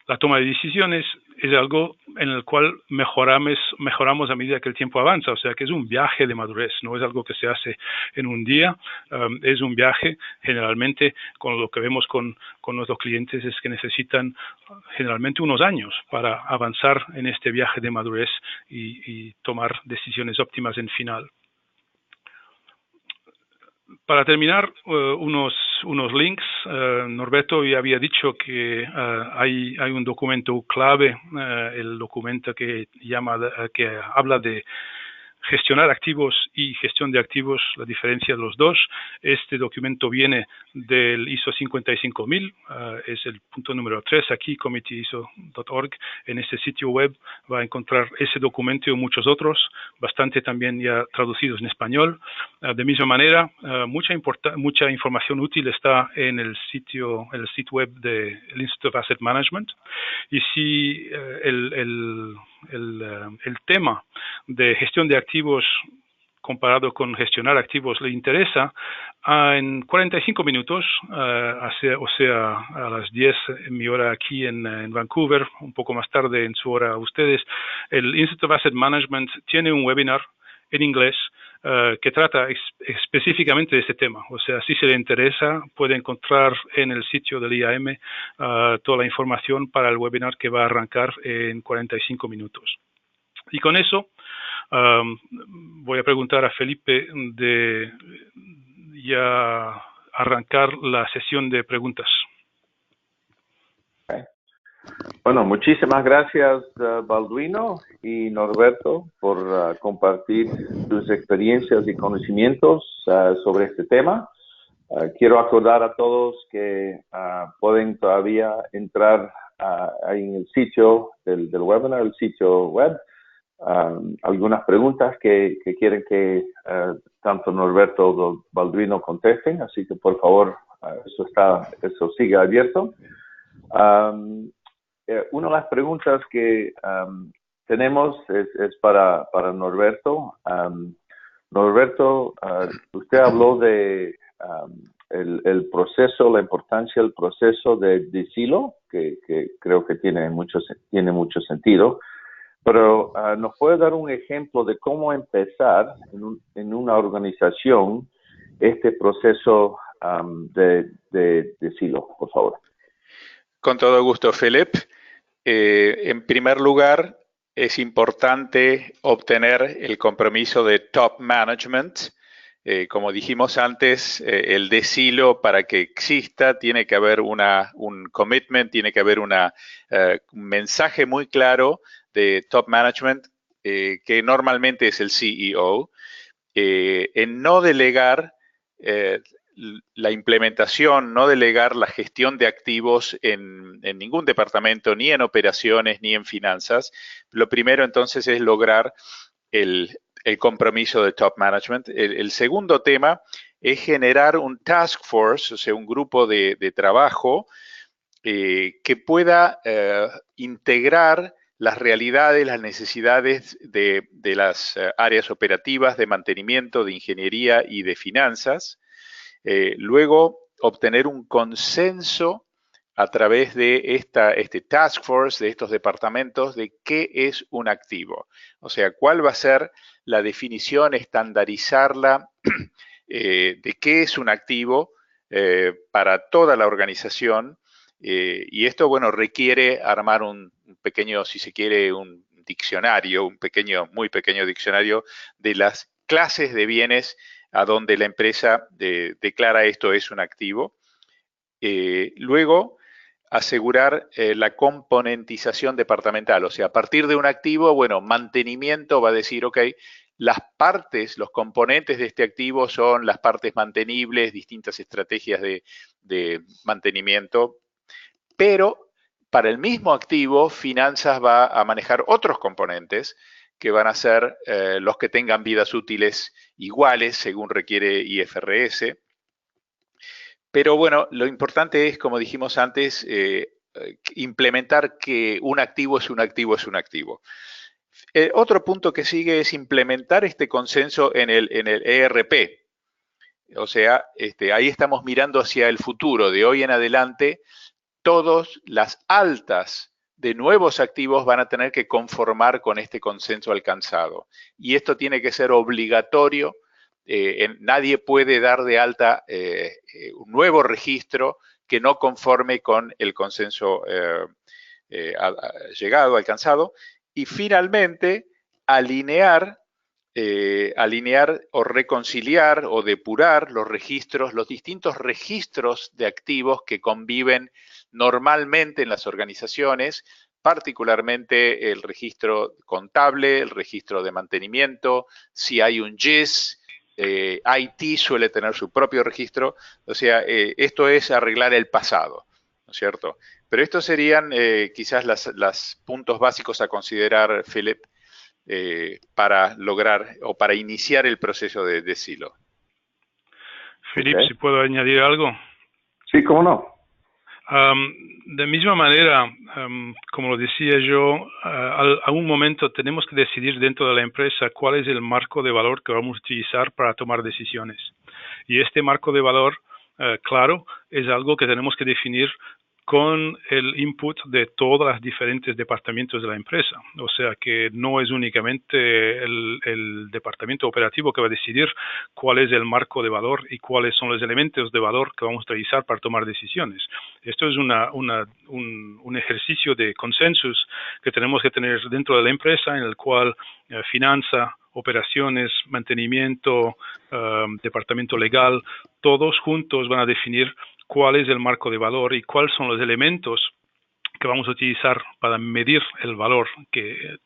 la toma de decisiones es algo en el cual mejoramos a medida que el tiempo avanza, o sea que es un viaje de madurez, no es algo que se hace en un día, es un viaje. Generalmente con lo que vemos con nuestros clientes es que necesitan generalmente unos años para avanzar en este viaje de madurez y tomar decisiones óptimas en final. Para terminar, unos links. Norberto ya había dicho que hay un documento clave, el documento que habla de gestionar activos y gestión de activos, la diferencia de los dos. Este documento viene del ISO 55000, es el punto número 3 aquí, committeeiso.org. En este sitio web va a encontrar ese documento y muchos otros, bastante también ya traducidos en español. De misma manera, mucha información útil está en el sitio web del Institute of Asset Management. Y si el tema de gestión de activos comparado con gestionar activos le interesa, en 45 minutos, o sea, a las 10 en mi hora aquí en Vancouver, un poco más tarde en su hora a ustedes, el Institute of Asset Management tiene un webinar en inglés que trata específicamente de este tema. O sea, si se le interesa, puede encontrar en el sitio del IAM toda la información para el webinar que va a arrancar en 45 minutos. Y con eso voy a preguntar a Felipe de ya arrancar la sesión de preguntas. Okay. Bueno, muchísimas gracias Balduino y Norberto por compartir sus experiencias y conocimientos sobre este tema. Quiero acordar a todos que pueden todavía entrar ahí en el sitio del webinar, el sitio web. Algunas preguntas que quieren que tanto Norberto o Balduino contesten, así que por favor eso sigue abierto. Una de las preguntas que tenemos es para Norberto. Norberto, usted habló de el proceso, la importancia del proceso de silo, que creo que tiene mucho sentido. Pero ¿nos puede dar un ejemplo de cómo empezar en una organización este proceso de silo, por favor? Con todo gusto, Philip. En primer lugar, es importante obtener el compromiso de top management. Como dijimos antes, el de silo, para que exista, tiene que haber un commitment, tiene que haber un mensaje muy claro de top management, que normalmente es el CEO, en no delegar la implementación, no delegar la gestión de activos en ningún departamento, ni en operaciones, ni en finanzas. Lo primero entonces es lograr el compromiso de top management. El segundo tema es generar un task force, o sea, un grupo de trabajo que pueda integrar las realidades, las necesidades de las áreas operativas, de mantenimiento, de ingeniería y de finanzas. Luego, obtener un consenso a través de este task force, de estos departamentos, de qué es un activo. O sea, cuál va a ser la definición, estandarizarla de qué es un activo para toda la organización. Y esto, bueno, requiere armar un pequeño, si se quiere, un diccionario, muy pequeño diccionario de las clases de bienes a donde la empresa declara esto es un activo. Luego, asegurar la componentización departamental, o sea, a partir de un activo, bueno, mantenimiento va a decir, ok, las partes, los componentes de este activo son las partes mantenibles, distintas estrategias de mantenimiento, pero para el mismo activo, finanzas va a manejar otros componentes que van a ser los que tengan vidas útiles iguales, según requiere IFRS. Pero bueno, lo importante es, como dijimos antes, implementar que un activo es un activo es un activo. Otro punto que sigue es implementar este consenso en el ERP. O sea, ahí estamos mirando hacia el futuro. De hoy en adelante, todas las altas de nuevos activos van a tener que conformar con este consenso alcanzado. Y esto tiene que ser obligatorio. Nadie puede dar de alta un nuevo registro que no conforme con el consenso llegado, alcanzado. Y finalmente, alinear o reconciliar o depurar los registros, los distintos registros de activos que conviven normalmente en las organizaciones, particularmente el registro contable, el registro de mantenimiento, si hay un GIS, IT suele tener su propio registro, o sea, esto es arreglar el pasado, ¿no es cierto? Pero estos serían quizás los puntos básicos a considerar, Philip, para lograr o para iniciar el proceso de silo. Philip, si puedo añadir algo. Sí, cómo no. De misma manera, como lo decía yo, a un momento tenemos que decidir dentro de la empresa cuál es el marco de valor que vamos a utilizar para tomar decisiones. Y este marco de valor, claro, es algo que tenemos que definir con el input de todos los diferentes departamentos de la empresa. O sea que no es únicamente el departamento operativo que va a decidir cuál es el marco de valor y cuáles son los elementos de valor que vamos a utilizar para tomar decisiones. Esto es un ejercicio de consensus que tenemos que tener dentro de la empresa, en el cual finanza, operaciones, mantenimiento, departamento legal, todos juntos van a definir cuál es el marco de valor y cuáles son los elementos que vamos a utilizar para medir el valor que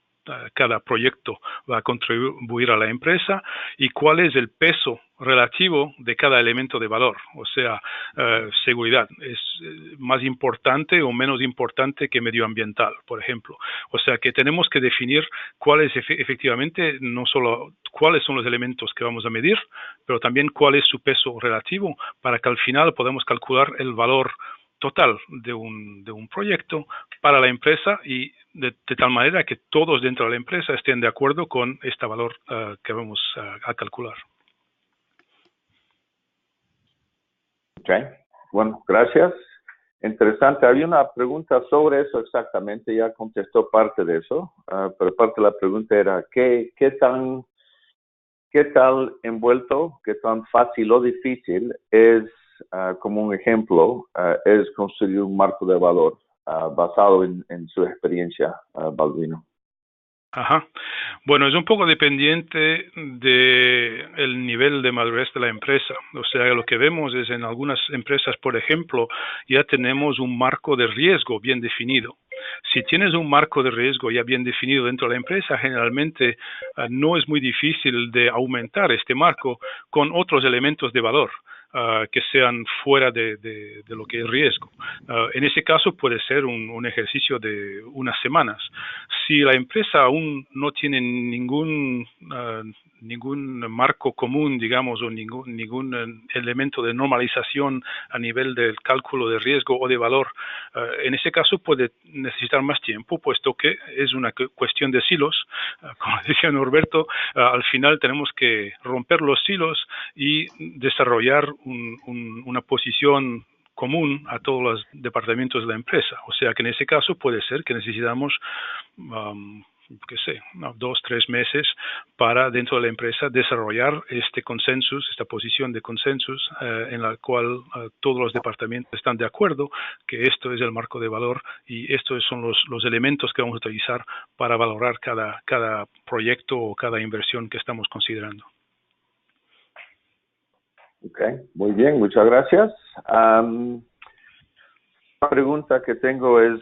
cada proyecto va a contribuir a la empresa y cuál es el peso relativo de cada elemento de valor. O sea, seguridad es más importante o menos importante que medioambiental, por ejemplo. O sea que tenemos que definir cuál es efectivamente, no solo cuáles son los elementos que vamos a medir, pero también cuál es su peso relativo para que al final podamos calcular el valor total de un proyecto para la empresa y de tal manera que todos dentro de la empresa estén de acuerdo con este valor que vamos a calcular. Ok, bueno, gracias. Interesante. Había una pregunta sobre eso exactamente, ya contestó parte de eso, pero parte de la pregunta era, ¿qué tal envuelto, qué tan fácil o difícil es, como un ejemplo, es construir un marco de valor basado en su experiencia, Balduino? Ajá. Bueno, es un poco dependiente del nivel de madurez de la empresa. O sea, lo que vemos es en algunas empresas, por ejemplo, ya tenemos un marco de riesgo bien definido. Si tienes un marco de riesgo ya bien definido dentro de la empresa, generalmente no es muy difícil de aumentar este marco con otros elementos de valor. Que sean fuera de lo que es riesgo. En ese caso puede ser un ejercicio de unas semanas. Si la empresa aún no tiene ningún marco común, digamos, o ningún elemento de normalización a nivel del cálculo de riesgo o de valor, en ese caso puede necesitar más tiempo, puesto que es una cuestión de silos. Como decía Norberto, al final tenemos que romper los silos y desarrollar una posición común a todos los departamentos de la empresa. O sea que en ese caso puede ser que necesitamos, 2-3 meses para dentro de la empresa desarrollar este consensus, esta posición de consensus en la cual todos los departamentos están de acuerdo que esto es el marco de valor y estos son los elementos que vamos a utilizar para valorar cada proyecto o cada inversión que estamos considerando. Ok, muy bien, muchas gracias. La pregunta que tengo es,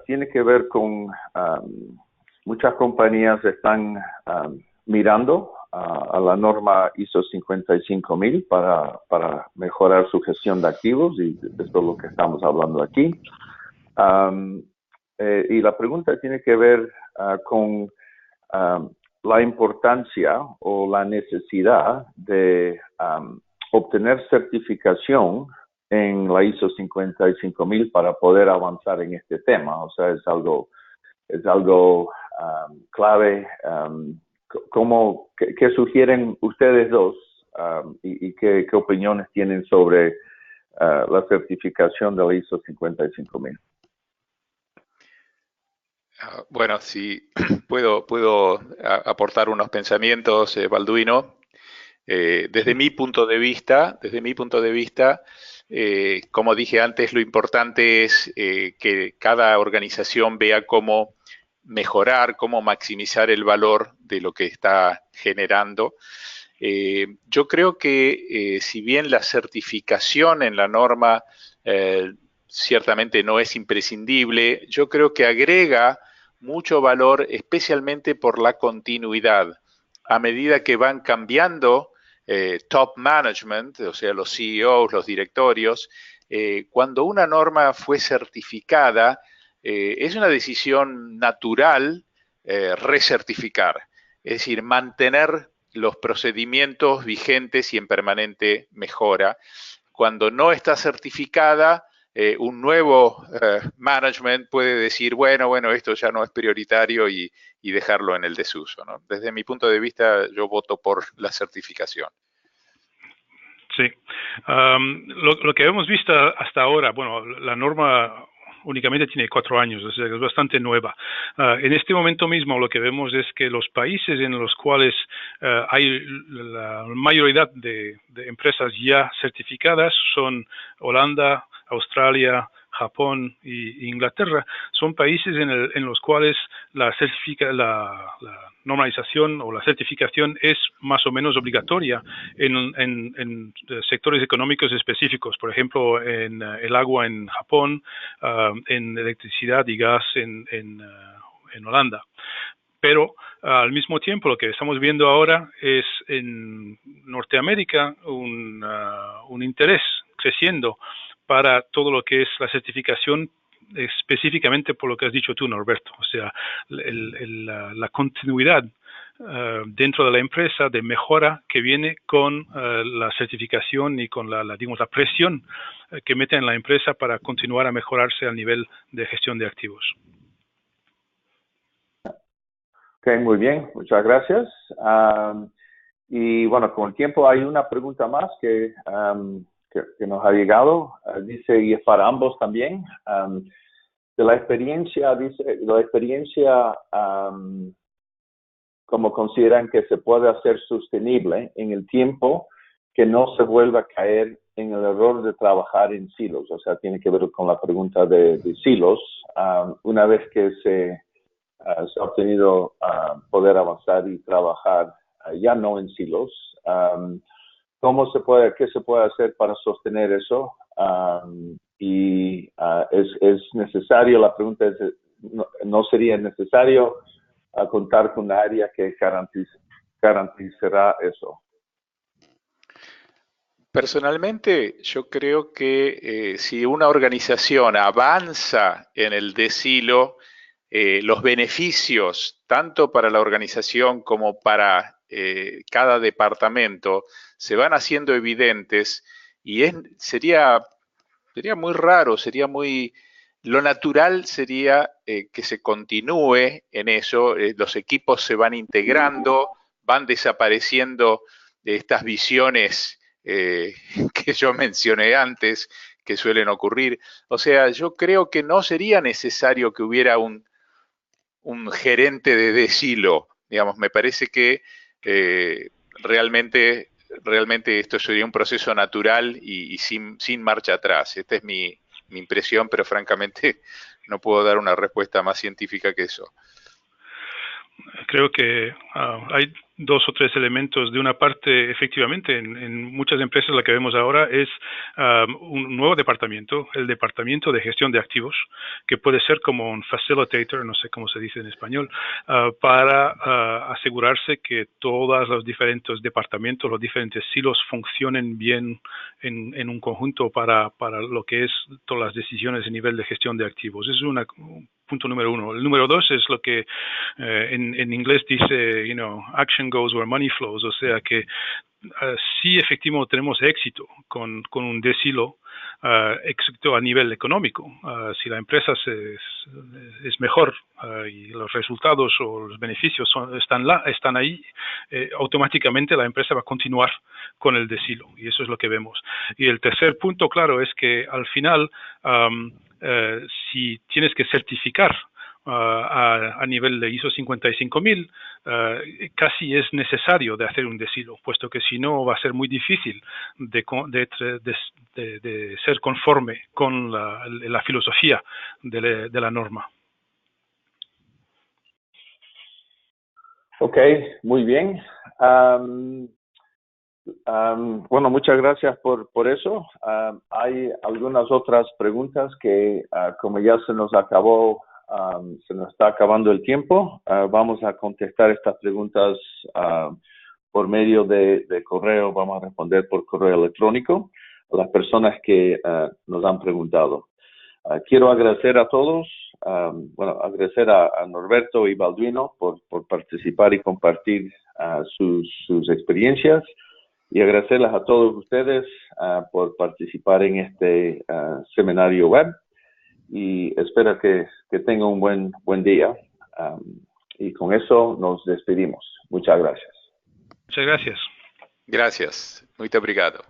tiene que ver con muchas compañías están mirando a la norma ISO 55000 para mejorar su gestión de activos y esto es lo que estamos hablando aquí. Y la pregunta tiene que ver con la importancia o la necesidad de obtener certificación en la ISO 55000 para poder avanzar en este tema. O sea, es algo clave. ¿Qué sugieren ustedes dos y qué opiniones tienen sobre la certificación de la ISO 55000? Bueno, sí, puedo aportar unos pensamientos, Balduino. Desde mi punto de vista, como dije antes, lo importante es que cada organización vea cómo mejorar, cómo maximizar el valor de lo que está generando. Yo creo que si bien la certificación en la norma ciertamente no es imprescindible, yo creo que agrega mucho valor, especialmente por la continuidad. A medida que van cambiando top management, o sea, los CEOs, los directorios, cuando una norma fue certificada, es una decisión natural recertificar, es decir, mantener los procedimientos vigentes y en permanente mejora. Cuando no está certificada, un nuevo management puede decir, bueno, esto ya no es prioritario y dejarlo en el desuso, ¿no? Desde mi punto de vista, yo voto por la certificación. Sí. Lo que hemos visto hasta ahora, bueno, la norma únicamente tiene 4 años, o sea, es bastante nueva. En este momento mismo lo que vemos es que los países en los cuales hay la mayoría de empresas ya certificadas son Holanda, Australia, Japón e Inglaterra. Son países en los cuales la normalización o la certificación es más o menos obligatoria en sectores económicos específicos, por ejemplo, en el agua en Japón, en electricidad y gas en Holanda. Pero al mismo tiempo lo que estamos viendo ahora es en Norteamérica un interés creciendo para todo lo que es la certificación, específicamente por lo que has dicho tú, Norberto, o sea, la continuidad dentro de la empresa de mejora que viene con la certificación y con digamos, la presión que mete en la empresa para continuar a mejorarse al nivel de gestión de activos. Ok, muy bien, muchas gracias. Y bueno, con el tiempo hay una pregunta más que nos ha llegado, dice, y es para ambos también, de la experiencia, cómo consideran que se puede hacer sostenible en el tiempo que no se vuelva a caer en el error de trabajar en silos. O sea, tiene que ver con la pregunta de silos. Una vez que se ha obtenido poder avanzar y trabajar ya no en silos, ¿qué se puede hacer para sostener eso? Es necesario, la pregunta es, ¿no sería necesario contar con una área que garantizará eso? Personalmente, yo creo que si una organización avanza en el desilo, los beneficios, tanto para la organización como para cada departamento, se van haciendo evidentes y sería muy raro, lo natural sería que se continúe en eso, los equipos se van integrando, van desapareciendo estas visiones que yo mencioné antes, que suelen ocurrir. O sea, yo creo que no sería necesario que hubiera un gerente de silo, digamos, me parece que realmente esto sería un proceso natural y sin marcha atrás. Esta es mi impresión, pero francamente no puedo dar una respuesta más científica que eso. Creo que hay 2 o 3 elementos. De una parte, efectivamente, en muchas empresas lo que vemos ahora es un nuevo departamento, el departamento de gestión de activos, que puede ser como un facilitator, no sé cómo se dice en español, para asegurarse que todos los diferentes departamentos, los diferentes silos funcionen bien en un conjunto para lo que es todas las decisiones a nivel de gestión de activos. Es un punto número 1. El número 2 es lo que en inglés dice, action goes where money flows, o sea que sí efectivamente tenemos éxito con un desilo, éxito a nivel económico. Si la empresa es mejor y los resultados o los beneficios están ahí, automáticamente la empresa va a continuar con el desilo, y eso es lo que vemos. Y el tercer punto, claro, es que al final si tienes que certificar a nivel de ISO 55000, casi es necesario de hacer un desilo, puesto que si no va a ser muy difícil de ser conforme con la filosofía de la norma. Ok, muy bien. Bueno, muchas gracias por eso. Hay algunas otras preguntas que, como ya se nos está acabando el tiempo, vamos a contestar estas preguntas por medio de correo. Vamos a responder por correo electrónico a las personas que nos han preguntado. Quiero agradecer a todos, agradecer a Norberto y Balduino por participar y compartir sus experiencias, y agradecerles a todos ustedes por participar en este seminario web, y espero que tengan un buen día. Y con eso nos despedimos. Muchas gracias. Muchas gracias. Gracias. Muito obrigado.